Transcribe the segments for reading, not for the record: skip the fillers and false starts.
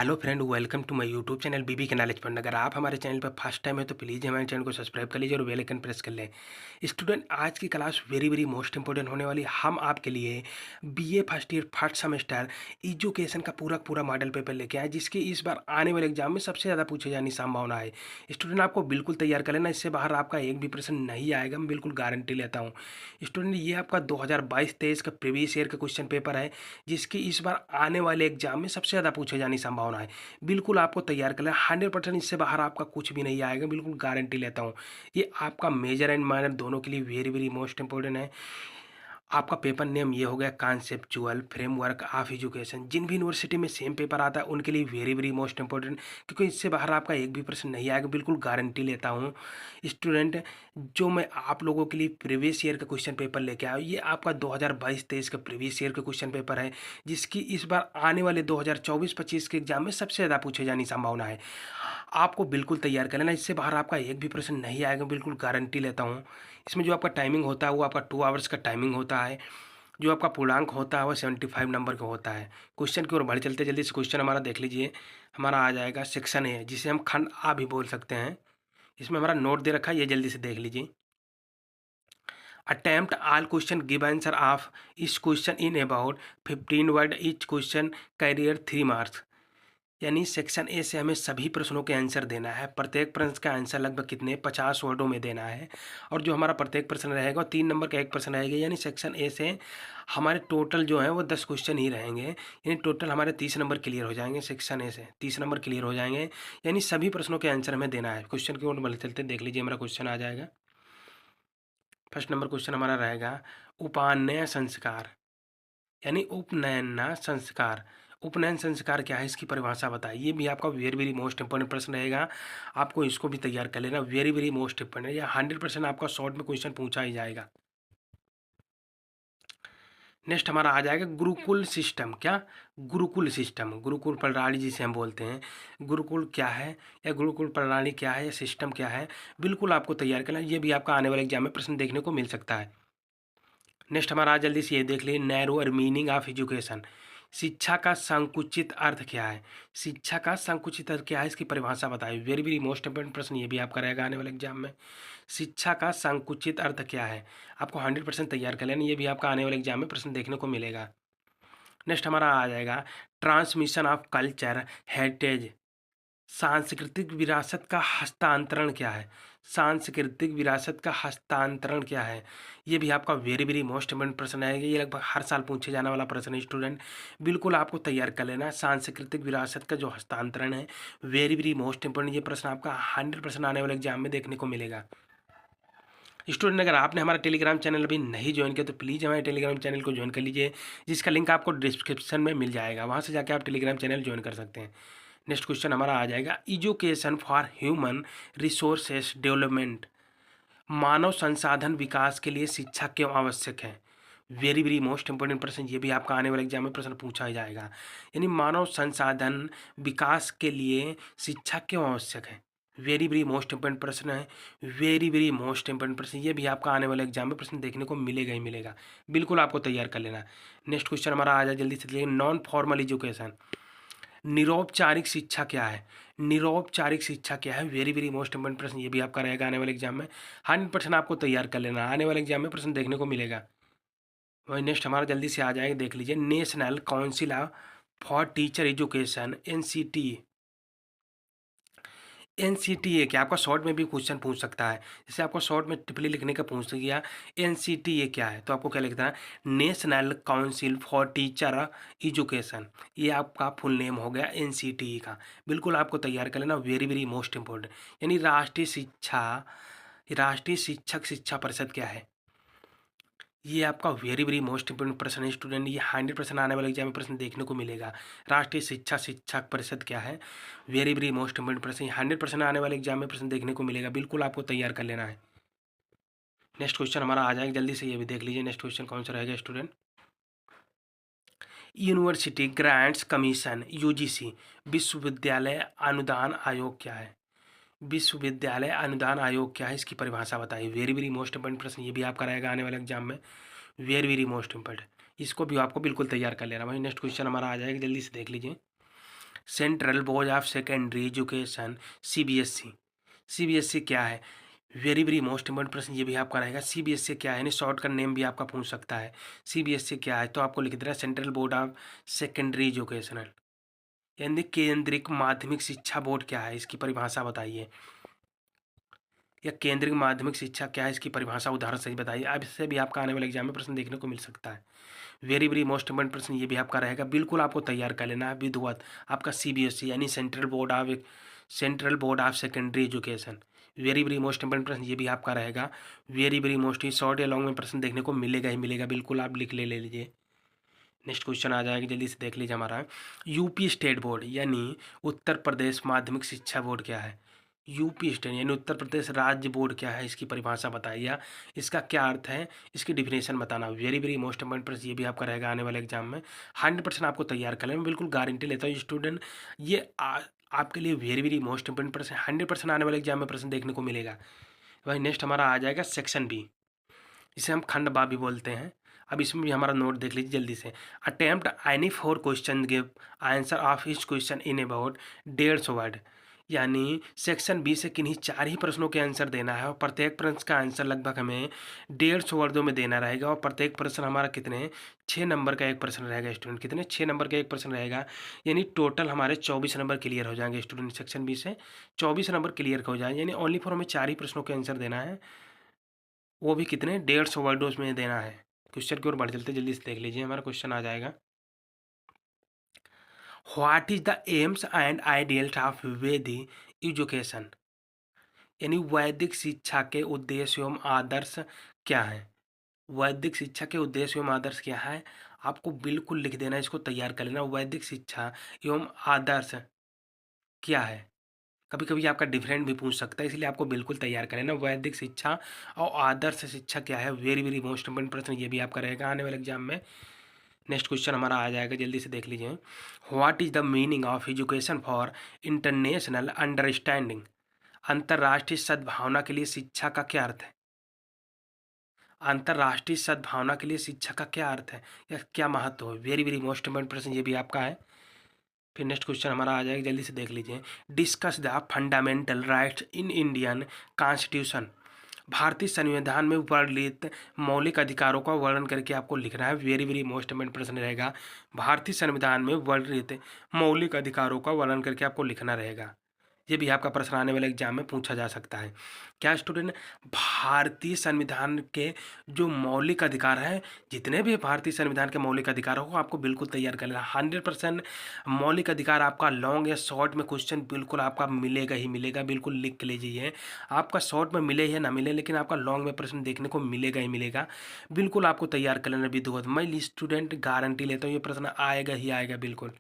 Hello friend, welcome to my YouTube channel BB के knowledge point. अगर आप हमारे चैनल पर फर्स्ट टाइम है तो प्लीज़ हमारे चैनल को सब्सक्राइब कर लीजिए और बेल आइकन प्रेस कर लें। स्टूडेंट, आज की class very very most important होने वाली। हम आपके लिए BA first year first semester education का पूरा पूरा मॉडल पेपर लेके आए, जिसकी इस बार आने वाले एग्जाम में सबसे ज़्यादा पूछे जाने की संभावना है। स्टूडेंट, आपको बिल्कुल तैयार कर लेना, इससे बाहर आपका एक भी प्रश्न नहीं आएगा, मैं बिल्कुल गारंटी लेता हूँ। स्टूडेंट, ये आपका 2022-23 का प्रीवियस ईयर का क्वेश्चन पेपर है, जिसकी इस बार आने वाले एग्जाम में सबसे ज़्यादा पूछे जाने की संभावना है। बिल्कुल आपको तैयार कर लेना, 100% इससे बाहर आपका कुछ भी नहीं आएगा, बिल्कुल गारंटी लेता हूँ। ये आपका मेजर एंड माइनर दोनों के लिए वेरी वेरी मोस्ट इंपॉर्टेंट है। आपका पेपर नेम ये हो गया कॉन्सेप्चुअल फ्रेमवर्क ऑफ एजुकेशन। जिन भी यूनिवर्सिटी में सेम पेपर आता है उनके लिए वेरी वेरी मोस्ट इंपॉर्टेंट, क्योंकि इससे बाहर आपका एक भी प्रश्न नहीं आएगा, बिल्कुल गारंटी लेता हूँ। स्टूडेंट, जो मैं आप लोगों के लिए प्रीवियस ईयर का क्वेश्चन पेपर लेके आया हूँ, ये आपका 2022-23 का प्रीवियस ईयर का क्वेश्चन पेपर है, जिसकी इस बार आने वाले 2024-25 के एग्जाम में सबसे ज़्यादा पूछे जाने की संभावना है। आपको बिल्कुल तैयार कर लेना, इससे बाहर आपका एक भी प्रश्न नहीं आएगा, बिल्कुल गारंटी लेता हूँ। इसमें जो आपका टाइमिंग होता है वो आपका 2 आवर्स का टाइमिंग होता है। जो आपका पूर्णांक होता है वो 75 नंबर का होता है। क्वेश्चन की ओर बढ़ चलते जल्दी से। क्वेश्चन हमारा देख लीजिए, हमारा आ जाएगा सेक्शन ए, जिसे हम खंड आ भी बोल सकते हैं। इसमें हमारा नोट दे रखा है, ये जल्दी से देख लीजिए। Attempt all question, give answer of इस question in about 15 word, each question carrier 3 marks. यानी सेक्शन ए से हमें सभी प्रश्नों के आंसर देना है। प्रत्येक प्रश्न का आंसर लगभग कितने 50 वर्डों में देना है। और जो हमारा प्रत्येक प्रश्न रहेगा 3 नंबर का एक प्रश्न रहेगा। यानी सेक्शन ए से हमारे टोटल जो है वो 10 क्वेश्चन ही रहेंगे। यानी टोटल हमारे 30 नंबर क्लियर हो जाएंगे। सेक्शन ए से 30 नंबर क्लियर हो जाएंगे, यानी सभी प्रश्नों के आंसर हमें देना है। क्वेश्चन की ओर बढ़ चलते देख लीजिए, हमारा क्वेश्चन आ जाएगा। फर्स्ट नंबर क्वेश्चन हमारा रहेगा उपान्वय संस्कार, यानी उपनयन संस्कार। उपनयन संस्कार क्या है, इसकी परिभाषा बताइए। ये भी आपका वेरी वेरी मोस्ट इंपॉर्टेंट प्रश्न रहेगा, आपको इसको भी तैयार कर लेना। वेरी वेरी मोस्ट इंपॉर्टेंट, या 100% आपका शॉर्ट में क्वेश्चन पूछा ही जाएगा। नेक्स्ट हमारा आ जाएगा गुरुकुल सिस्टम। क्या? गुरुकुल सिस्टम, गुरुकुल प्रणाली जिसे हम बोलते हैं। गुरुकुल क्या है, या गुरुकुल प्रणाली क्या है, या सिस्टम क्या है, बिल्कुल आपको तैयार करना। ये भी आपका आने वाले एग्जाम में प्रश्न देखने को मिल सकता है। नेक्स्ट हमारा जल्दी से ये देख लीजिए, नैरोअर मीनिंग ऑफ एजुकेशन। शिक्षा का संकुचित अर्थ क्या है? शिक्षा का संकुचित अर्थ क्या है, इसकी परिभाषा बताइए। वेरी वेरी मोस्ट इंपोर्टेंट प्रश्न ये भी आपका रहेगा आने वाले एग्जाम में। शिक्षा का संकुचित अर्थ क्या है, आपको 100% तैयार कर लेना। ये भी आपका आने वाले एग्जाम में प्रश्न देखने को मिलेगा। नेक्स्ट हमारा आ जाएगा ट्रांसमिशन ऑफ कल्चर हेरिटेज। सांस्कृतिक विरासत का हस्तांतरण क्या है? सांस्कृतिक विरासत का हस्तांतरण क्या है? ये भी आपका वेरी वेरी मोस्ट इंपोर्टेंट प्रश्न है। ये लगभग हर साल पूछे जाने वाला प्रश्न है स्टूडेंट, बिल्कुल आपको तैयार कर लेना। सांस्कृतिक विरासत का जो हस्तांतरण है, वेरी वेरी मोस्ट इंपोर्टेंट, ये प्रश्न आपका 100% आने वाले एग्जाम में देखने को मिलेगा। स्टूडेंट, अगर आपने हमारा टेलीग्राम चैनल अभी नहीं ज्वाइन किया तो प्लीज़ हमारे टेलीग्राम चैनल को ज्वाइन कर लीजिए, जिसका लिंक आपको डिस्क्रिप्शन में मिल जाएगा। वहाँ से जाकर आप टेलीग्राम चैनल ज्वाइन कर सकते हैं। नेक्स्ट क्वेश्चन हमारा आ जाएगा education for human resources development. मानव संसाधन विकास के लिए शिक्षा क्यों आवश्यक है? वेरी वेरी मोस्ट इंपोर्टेंट प्रश्न, ये भी आपका आने वाले एग्जाम में प्रश्न पूछा ही जाएगा। यानी मानव संसाधन विकास के लिए शिक्षा क्यों आवश्यक है, वेरी वेरी मोस्ट इंपोर्टेंट प्रश्न है। वेरी वेरी मोस्ट इंपोर्टेंट प्रश्न, ये भी आपका आने वाले एग्जाम में प्रश्न देखने को मिलेगा ही मिलेगा, बिल्कुल आपको तैयार कर लेना। नेक्स्ट क्वेश्चन हमारा आ जाए जल्दी से, नॉन फॉर्मल एजुकेशन। निरौपचारिक शिक्षा क्या है? निरौपचारिक शिक्षा क्या है, वेरी वेरी मोस्ट इंपोर्टेंट प्रश्न, ये भी आपका रहेगा आने वाले एग्जाम में। 100% आपको तैयार कर लेना, आने वाले एग्जाम में प्रश्न देखने को मिलेगा। वही नेक्स्ट हमारा जल्दी से आ जाएगा, देख लीजिए, national council for teacher education NCT. NCTE क्या, आपका शॉर्ट में भी क्वेश्चन पूछ सकता है। जैसे आपको शॉर्ट में टिप्पणी लिखने का पूछ गया एनसीटीए क्या है, तो आपको क्या लिखना है, national council for teacher education. ये आपका फुल नेम हो गया एनसीटीए का, बिल्कुल आपको तैयार कर लेना। वेरी वेरी मोस्ट इंपॉर्टेंट, यानी राष्ट्रीय शिक्षक शिक्षा परिषद क्या है, ये आपका वेरी वेरी मोस्ट इंपोर्टेंट प्रश्न है स्टूडेंट। ये 100% आने वाले एग्जाम में प्रश्न देखने को मिलेगा। राष्ट्रीय शिक्षा परिषद क्या है, वेरी वेरी मोस्ट इंपोर्टेंट प्रश्न, 100% आने वाले एग्जाम में प्रश्न देखने को मिलेगा, बिल्कुल आपको तैयार कर लेना है। नेक्स्ट क्वेश्चन हमारा आ जाएगा जल्दी से, ये भी देख लीजिए। नेक्स्ट क्वेश्चन कौन सा रहेगा student, university grants commission UGC विश्वविद्यालय अनुदान आयोग क्या है? विश्वविद्यालय अनुदान आयोग क्या है, इसकी परिभाषा बताइए। वेरी वेरी मोस्ट इंपोर्टेंट प्रश्न, ये भी आपका रहेगा आने वाले एग्जाम में, वेरी वेरी मोस्ट इंपॉर्टेंट, इसको भी आपको बिल्कुल तैयार कर लेना। वही नेक्स्ट क्वेश्चन हमारा आ जाएगा जल्दी से देख लीजिए। Central board of secondary education, CBSE. CBSE क्या है? वेरी वेरी मोस्ट इंपॉर्टेंट प्रश्न ये भी आपका रहेगा। सीबीएसई क्या है, यानी शॉर्ट का नेम भी आपका पूछ सकता है। सीबीएसई क्या है, तो आपको लिख देना central board of secondary educational, यानी केंद्रीय माध्यमिक शिक्षा बोर्ड क्या है, इसकी परिभाषा बताइए। या केंद्रीय माध्यमिक शिक्षा क्या है, इसकी परिभाषा उदाहरण सही बताइए। अब इससे भी आपका आने वाले एग्जाम में प्रश्न देखने को मिल सकता है। वेरी वेरी मोस्ट इंपॉर्टेंट प्रश्न ये भी आपका रहेगा, बिल्कुल आपको तैयार कर लेना है। विधिवत आपका सीबीएसई यानी central board of secondary education. Very very most important प्रश्न ये भी आपका रहेगा। वेरी वेरी मोस्ट ही शॉर्ट या लॉन्ग में प्रश्न देखने को मिलेगा ही मिलेगा, बिल्कुल आप लिख ले लीजिए। नेक्स्ट क्वेश्चन आ जाएगा, जल्दी से देख लीजिए हमारा। यूपी स्टेट बोर्ड यानी उत्तर प्रदेश माध्यमिक शिक्षा बोर्ड क्या है? यूपी स्टेट यानी उत्तर प्रदेश राज्य बोर्ड क्या है, इसकी परिभाषा बताइए। इसका क्या अर्थ है, इसकी डिफिनेशन बताना। वेरी वेरी मोस्ट इंपॉर्टेंट प्रश्न ये भी आपका रहेगा आने वाले एग्जाम में। 100% आपको तैयार कर लेना, बिल्कुल गारंटी लेता हूँ स्टूडेंट। ये आपके लिए वेरी वेरी मोस्ट इंपॉर्टेंट प्रश्न 100% आने वाले एग्जाम में प्रश्न देखने को मिलेगा। भाई नेक्स्ट हमारा आ जाएगा सेक्शन बी, इसे हम खंड बा भी बोलते हैं। अब इसमें भी हमारा नोट देख लीजिए जल्दी से। Attempt any 4 question give answer of each question in about 150 word, यानी सेक्शन बी से किन्हीं 4 ही प्रश्नों के आंसर देना है और प्रत्येक प्रश्न का आंसर लगभग हमें 150 वर्डों में देना रहेगा। और प्रत्येक प्रश्न हमारा कितने 6 नंबर का एक प्रश्न रहेगा स्टूडेंट, कितने 6 नंबर का एक प्रश्न रहेगा, यानी टोटल हमारे 24 नंबर क्लियर हो जाएंगे स्टूडेंट। सेक्शन बी से 24 नंबर क्लियर हो जाएंगे, यानी ओनली फॉर हमें 4 ही प्रश्नों के आंसर देना है, वो भी कितने 150 वर्डों में देना है। क्वेश्चन की ओर बढ़ चलते जल्दी से देख लीजिए, हमारा क्वेश्चन आ जाएगा। What is the AIIMS and ideals of वैदिक एजुकेशन, यानी वैदिक शिक्षा के उद्देश्य एवं आदर्श क्या है? वैदिक शिक्षा के उद्देश्य एवं आदर्श क्या है, आपको बिल्कुल लिख देना, इसको तैयार कर लेना। वैदिक शिक्षा एवं आदर्श क्या है, कभी कभी आपका डिफरेंट भी पूछ सकता है, इसलिए आपको बिल्कुल तैयार कर लेना। वैदिक शिक्षा और आदर्श शिक्षा क्या है, वेरी वेरी मोस्ट इंपोर्टेंट प्रश्न ये भी आपका रहेगा आने वाले एग्जाम में। नेक्स्ट क्वेश्चन हमारा आ जाएगा, जल्दी से देख लीजिए। What is the meaning of education for international understanding, अंतर्राष्ट्रीय सद्भावना के लिए शिक्षा का क्या अर्थ है? अंतर्राष्ट्रीय सद्भावना के लिए शिक्षा का क्या अर्थ है या क्या महत्व है, वेरी वेरी मोस्ट इंपोर्टेंट प्रश्न ये भी आपका है। फिर नेक्स्ट क्वेश्चन हमारा आ जाएगा, जल्दी से देख लीजिए। Discuss the fundamental rights in Indian constitution, भारतीय संविधान में वर्णित मौलिक अधिकारों का वर्णन करके आपको लिखना है। वेरी वेरी मोस्ट इंपोर्टेंट प्रश्न रहेगा, भारतीय संविधान में वर्णित मौलिक अधिकारों का वर्णन करके आपको लिखना रहेगा। ये भी आपका प्रश्न आने वाले एग्जाम में पूछा जा सकता है। क्या स्टूडेंट, भारतीय संविधान के जो मौलिक अधिकार हैं, जितने भी भारतीय संविधान के मौलिक अधिकार हो आपको बिल्कुल तैयार कर लेना। 100% मौलिक अधिकार आपका लॉन्ग या शॉर्ट में क्वेश्चन बिल्कुल आपका मिलेगा ही मिलेगा, बिल्कुल लिख लीजिए। आपका शॉर्ट में मिले या ना मिले, लेकिन आपका लॉन्ग में प्रश्न देखने को मिलेगा ही मिलेगा, बिल्कुल आपको तैयार कर लेना विधिवत। मैं स्टूडेंट गारंटी लेता हूँ ये प्रश्न आएगा ही आएगा बिल्कुल।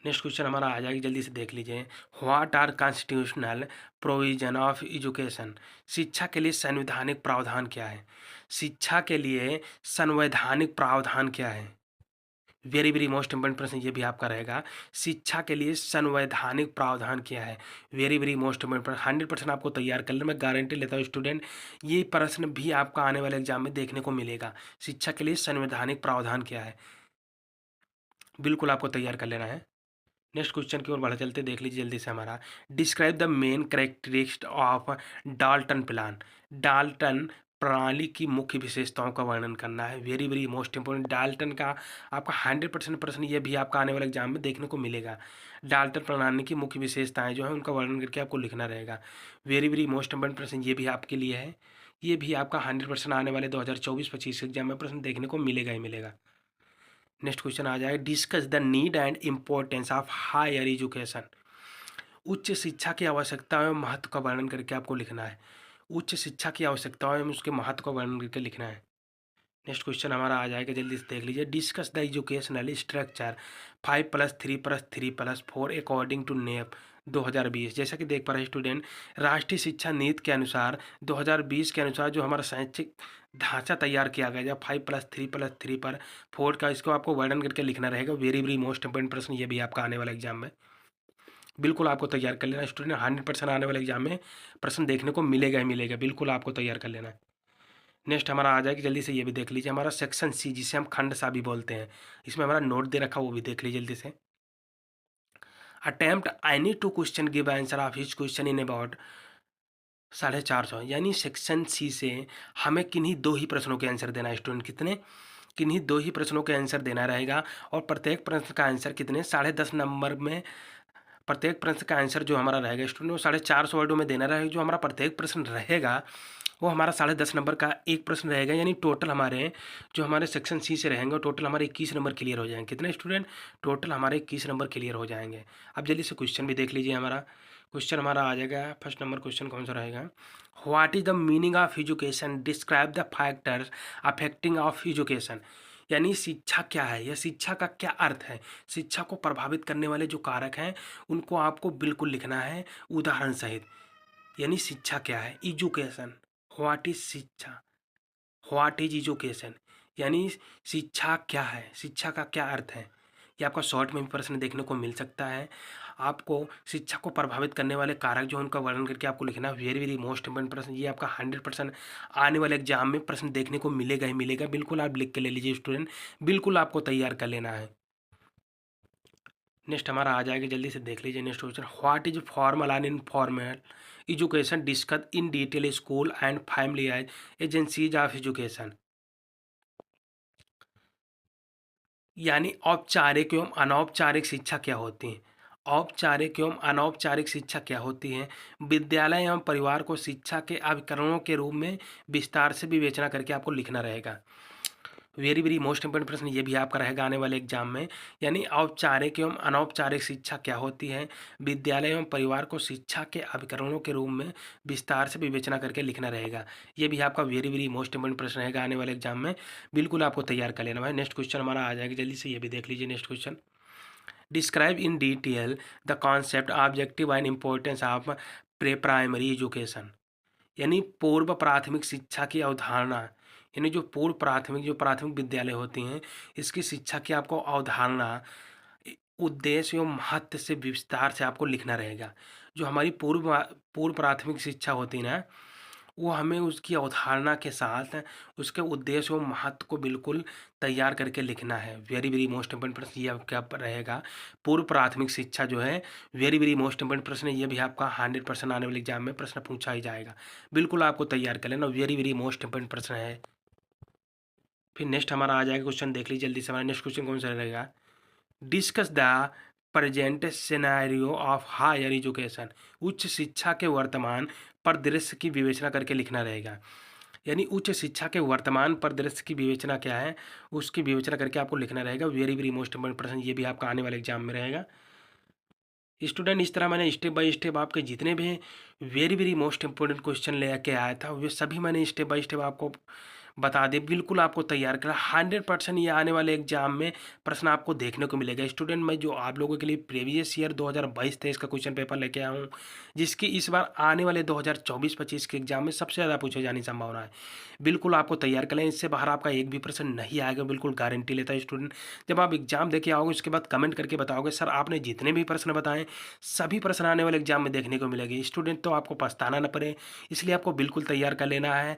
नेक्स्ट क्वेश्चन हमारा आ जाएगी, जल्दी से देख लीजिए। What are constitutional provision of education, शिक्षा के लिए संवैधानिक प्रावधान क्या है? शिक्षा के लिए संवैधानिक प्रावधान क्या है, वेरी वेरी मोस्ट इंपोर्टेंट प्रश्न ये भी आपका रहेगा। शिक्षा के लिए संवैधानिक प्रावधान क्या है, वेरी वेरी मोस्ट इंपोर्टेंट 100% आपको तैयार कर लेना, मैं गारंटी लेता हूँ स्टूडेंट। ये प्रश्न भी आपका आने वाले एग्जाम में देखने को मिलेगा। शिक्षा के लिए संवैधानिक प्रावधान क्या है, बिल्कुल आपको तैयार कर लेना है। नेक्स्ट क्वेश्चन की ओर बढ़ चलते देख लीजिए जल्दी से हमारा। Describe the main characteristic of Dalton plan, Dalton प्रणाली की मुख्य विशेषताओं का वर्णन करना है। Very very most important, Dalton का आपका 100% प्रश्न ये भी आपका आने वाले एग्जाम में देखने को मिलेगा। डाल्टन प्रणाली की मुख्य विशेषताएं जो है उनका वर्णन करके आपको लिखना रहेगा। वेरी वेरी मोस्ट इंपोर्टेंट प्रश्न ये भी आपके लिए है, ये भी आपका 100% आने वाले 2024-25 एग्जाम में प्रश्न देखने को मिलेगा ही मिलेगा। नेक्स्ट क्वेश्चन आ जाएगा, discuss the need and importance of higher education, उच्च शिक्षा की आवश्यकता एवं महत्व का वर्णन करके आपको लिखना है। उच्च शिक्षा की आवश्यकताओं एवं उसके महत्व का वर्णन करके लिखना है। नेक्स्ट क्वेश्चन हमारा आ जाएगा, जल्दी से देख लीजिए। Discuss the educational structure 5+3+3+4 according to NEP 2020, जैसा कि देख पा रहे हैं स्टूडेंट, राष्ट्रीय शिक्षा नीति के अनुसार 2020 के अनुसार जो हमारा शैक्षिक ढांचा तैयार किया गया है 5+3+3+4 का, इसको आपको वर्णन करके लिखना रहेगा। वेरी वेरी मोस्ट इंपोर्टेंट प्रश्न ये भी आपका आने वाला एग्जाम में, बिल्कुल आपको तैयार कर लेना स्टूडेंट। 100% आने वाले एग्जाम में प्रश्न देखने को मिलेगा ही मिलेगा, बिल्कुल आपको तैयार कर लेना है। नेक्स्ट हमारा आ जाएगा, जल्दी से ये भी देख लीजिए, हमारा सेक्शन सी जिसे हम खंड सा भी बोलते हैं, इसमें हमारा नोट दे रखा वो भी देख लीजिए जल्दी से। Attempt any two question give answer of hitch question in about 450, यानी सेक्शन सी से हमें किन्हीं 2 ही प्रश्नों के आंसर देना है स्टूडेंट। कितने? किन्हीं 2 ही प्रश्नों के आंसर देना रहेगा और प्रत्येक प्रश्न का आंसर कितने 10.5 नंबर में, प्रत्येक प्रश्न का आंसर जो हमारा रहेगा स्टूडेंट वो 450 वर्डों में देना रहेगा। जो हमारा प्रत्येक प्रश्न रहेगा वो हमारा 10.5 नंबर का एक प्रश्न रहेगा, यानी टोटल हमारे जो हमारे सेक्शन सी से रहेंगे टोटल हमारे 21 नंबर क्लियर हो जाएंगे। कितने स्टूडेंट? टोटल हमारे 21 नंबर क्लियर हो जाएंगे। अब जल्दी से क्वेश्चन भी देख लीजिए। हमारा क्वेश्चन हमारा आ जाएगा, फर्स्ट नंबर क्वेश्चन कौन सा रहेगा? What is the meaning of education, describe the factors affecting of education. यानी शिक्षा क्या है या शिक्षा का क्या अर्थ है, शिक्षा को प्रभावित करने वाले जो कारक हैं उनको आपको बिल्कुल लिखना है उदाहरण सहित। यानी शिक्षा क्या है, एजुकेशन, व्हाट इज शिक्षा, व्हाट इज एजुकेशन, यानी शिक्षा क्या है, शिक्षा का क्या अर्थ है। ये आपका शॉर्ट में भी प्रश्न देखने को मिल सकता है। आपको शिक्षा को प्रभावित करने वाले कारक जो उनका वर्णन करके आपको लिखना है। वेरी वेरी मोस्ट इंपॉर्टेंट प्रश्न, ये आपका 100% आने वाले एग्जाम में प्रश्न देखने को मिलेगा ही मिलेगा। बिल्कुल आप लिख के ले लीजिए स्टूडेंट, बिल्कुल आपको तैयार कर लेना है। नेक्स्ट हमारा आ जाएगा, जल्दी से देख लीजिए next question. What is formal and informal education discuss in detail school and family agencies of education. यानी औपचारिक एवं अनौपचारिक शिक्षा क्या होती है, औपचारिक एवं अनौपचारिक शिक्षा क्या होती है। विद्यालय एवं परिवार को शिक्षा के अभिकरणों के रूप में विस्तार से विवेचना करके आपको लिखना रहेगा। वेरी वेरी मोस्ट इंपॉर्टेंट प्रश्न ये भी आपका रहेगा आने वाले एग्जाम में। यानी औपचारिक एवं अनौपचारिक शिक्षा क्या होती है, विद्यालय एवं परिवार को शिक्षा के अभिकरणों के रूप में विस्तार से विवेचना करके लिखना रहेगा। ये भी आपका वेरी वेरी मोस्ट इंपॉर्टेंट प्रश्न रहेगा आने वाले एग्जाम में, बिल्कुल आपको तैयार कर लेना है। नेक्स्ट क्वेश्चन हमारा आ जाएगा, जल्दी से ये भी देख लीजिए next question. Describe in detail the concept objective and importance of pre primary education. यानी पूर्व प्राथमिक शिक्षा की अवधारणा, यानी जो प्राथमिक विद्यालय होती हैं इसकी शिक्षा की आपको अवधारणा, उद्देश्य एवं महत्व से विस्तार से आपको लिखना रहेगा। जो हमारी पूर्व प्राथमिक शिक्षा होती है ना, वो हमें उसकी अवधारणा के साथ उसके उद्देश्य और महत्व को बिल्कुल तैयार करके लिखना है। वेरी वेरी मोस्ट इंपॉर्टेंट प्रश्न ये आपका रहेगा। पूर्व प्राथमिक शिक्षा जो है वेरी वेरी मोस्ट इंपॉर्टेंट प्रश्न, ये भी आपका 100% आने वाले एग्जाम में प्रश्न पूछा ही जाएगा। बिल्कुल आपको तैयार कर लेना, वेरी वेरी मोस्ट इंपॉर्टेंट प्रश्न है। फिर नेक्स्ट हमारा आ जाएगा क्वेश्चन, देख लीजिए जल्दी से। हमारा नेक्स्ट क्वेश्चन कौन सा रहेगा? Discuss the present scenario of higher education. उच्च शिक्षा के वर्तमान परिदृश्य की विवेचना करके लिखना रहेगा। यानी उच्च शिक्षा के वर्तमान परिदृश्य की विवेचना क्या है, उसकी विवेचना करके आपको लिखना रहेगा। वेरी वेरी मोस्ट इंपॉर्टेंट प्रश्न ये भी आपका आने वाले एग्जाम में रहेगा। स्टूडेंट इस तरह मैंने स्टेप बाय स्टेप आपके जितने भी very very most important question लेके आया था वे सभी मैंने स्टेप बाय स्टेप आपको बता दे, बिल्कुल आपको तैयार करा। 100% ये आने वाले एग्जाम में प्रश्न आपको देखने को मिलेगा। स्टूडेंट मैं जो आप लोगों के लिए प्रीवियस ईयर 2022-23 का क्वेश्चन पेपर लेके आया हूँ, जिसकी इस बार आने वाले 2024-25 के एग्जाम में सबसे ज़्यादा पूछे जाने की संभावना है। बिल्कुल आपको तैयार करें, इससे बाहर आपका एक भी प्रश्न नहीं आएगा, बिल्कुल गारंटी लेता है स्टूडेंट। जब आप एग्जाम देके आओगे उसके बाद कमेंट करके बताओगे सर आपने जितने भी प्रश्न बताएं सभी प्रश्न आने वाले एग्जाम में देखने को मिलेंगे स्टूडेंट, तो आपको पछताना न पड़े, इसलिए आपको बिल्कुल तैयार कर लेना है।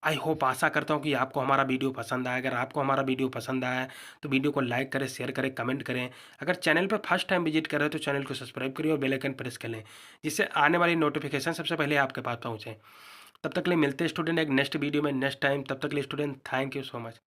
आई होप, आशा करता हूँ कि आपको हमारा वीडियो पसंद आया। अगर आपको हमारा वीडियो पसंद आया तो वीडियो को लाइक करें, शेयर करें, कमेंट करें। अगर चैनल पर फर्स्ट टाइम विजिट कर रहे हो तो चैनल को सब्सक्राइब करिए और बेल आइकन प्रेस कर लें, जिससे आने वाली नोटिफिकेशन सबसे पहले आपके पास पहुँचे। तब तक के लिए मिलते हैं स्टूडेंट एक नेक्स्ट वीडियो में नेक्स्ट टाइम। तब तक के लिए student thank you so much.